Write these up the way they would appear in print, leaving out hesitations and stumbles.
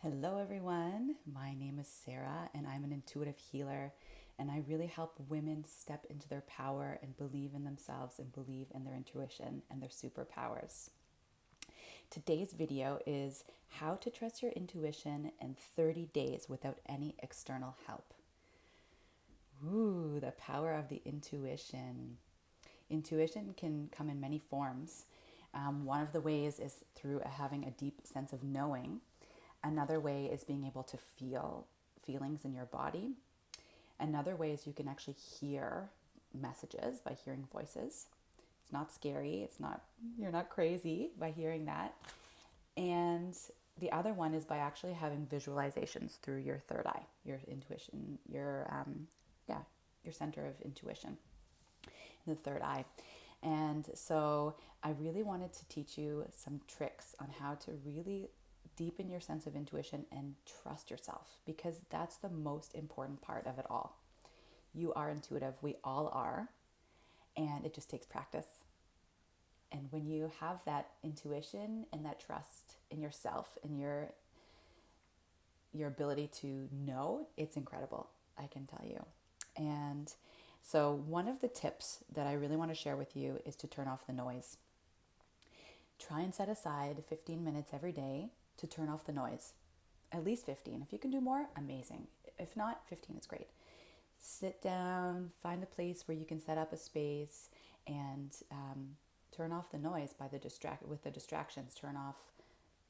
Hello, everyone. My name is Sara, and I'm an intuitive healer. And I really help women step into their power and believe in themselves and believe in their intuition and their superpowers. Today's video is how to trust your intuition in 30 days without any external help. Ooh, the power of the intuition. Intuition can come in many forms. One of the ways is through having a deep sense of knowing. Another way is being able to feel feelings in your body. Another way is you can actually hear messages by hearing voices. It's not scary. You're not crazy by hearing that. And the other one is by actually having visualizations through your third eye, your intuition, your center of intuition, the third eye. And so I really wanted to teach you some tricks on how to really deepen your sense of intuition and trust yourself, because that's the most important part of it all. You are intuitive. We all are. And it just takes practice. And when you have that intuition and that trust in yourself and your ability to know, it's incredible, I can tell you. And so one of the tips that I really want to share with you is to turn off the noise. Try and set aside 15 minutes every day to turn off the noise. At least 15. If you can do more, amazing. If not, 15 is great. Sit down, find a place where you can set up a space and turn off the noise with the distractions. Turn off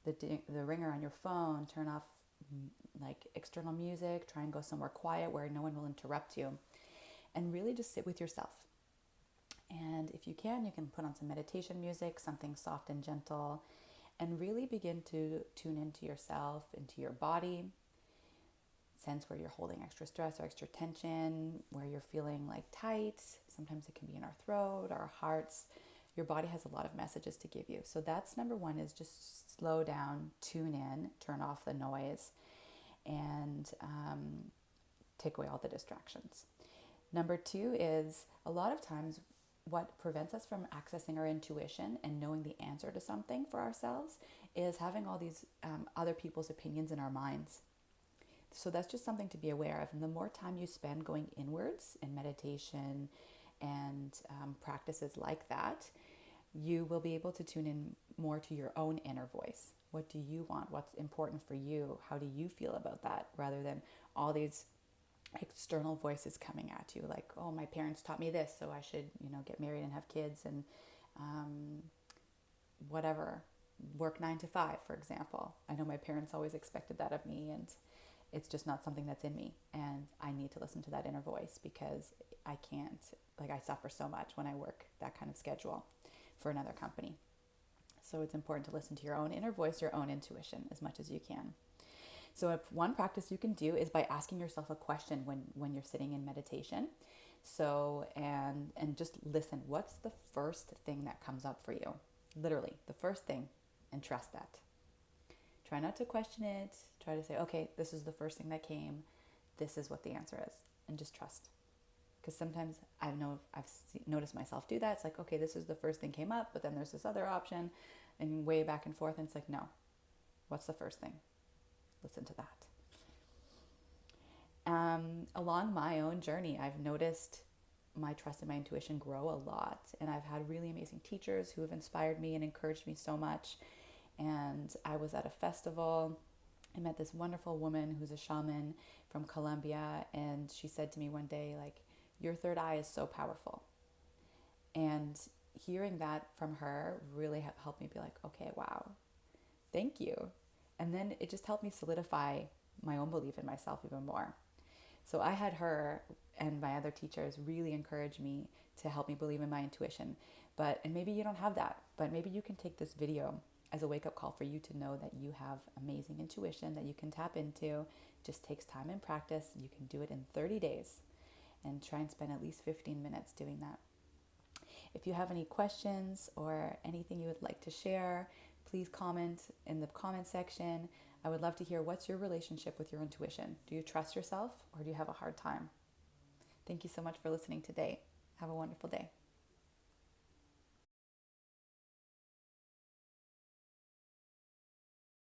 the ringer on your phone. Turn off like external music. Try and go somewhere quiet where no one will interrupt you. And really just sit with yourself. And if you can put on some meditation music, something soft and gentle, and really begin to tune into yourself, into your body. Sense where you're holding extra stress or extra tension, where you're feeling like tight. Sometimes it can be in our throat, our hearts. Your body has a lot of messages to give you. So that's number one, is just slow down, tune in, turn off the noise, and take away all the distractions. Number two is, a lot of times what prevents us from accessing our intuition and knowing the answer to something for ourselves is having all these other people's opinions in our minds. So that's just something to be aware of. And the more time you spend going inwards in meditation and practices like that, you will be able to tune in more to your own inner voice. What do you want? What's important for you? How do you feel about that? Rather than all these external voices coming at you, like, oh, my parents taught me this, so I should, get married and have kids and whatever, work 9 to 5, for example. I know my parents always expected that of me, and it's just not something that's in me. And I need to listen to that inner voice, because I can't, I suffer so much when I work that kind of schedule for another company. So it's important to listen to your own inner voice, your own intuition, as much as you can. So one practice you can do is by asking yourself a question when you're sitting in meditation. So, and just listen. What's the first thing that comes up for you? Literally, the first thing, and trust that. Try not to question it. Try to say, okay, this is the first thing that came. This is what the answer is. And just trust. Because sometimes I've noticed myself do that. It's like, okay, this is the first thing came up, but then there's this other option, and way back and forth. And it's like, no, what's the first thing? Listen to that. Along my own journey, I've noticed my trust in my intuition grow a lot. And I've had really amazing teachers who have inspired me and encouraged me so much. And I was at a festival. I met this wonderful woman who's a shaman from Colombia. And she said to me one day, like, your third eye is so powerful. And hearing that from her really helped me be like, okay, wow, thank you. And then it just helped me solidify my own belief in myself even more. So I had her and my other teachers really encourage me to help me believe in my intuition. And maybe you don't have that, but maybe you can take this video as a wake-up call for you to know that you have amazing intuition that you can tap into. It just takes time and practice. You can do it in 30 days, and try and spend at least 15 minutes doing that. If you have any questions or anything you would like to share, please comment in the comment section. I would love to hear, what's your relationship with your intuition? Do you trust yourself, or do you have a hard time? Thank you so much for listening today. Have a wonderful day.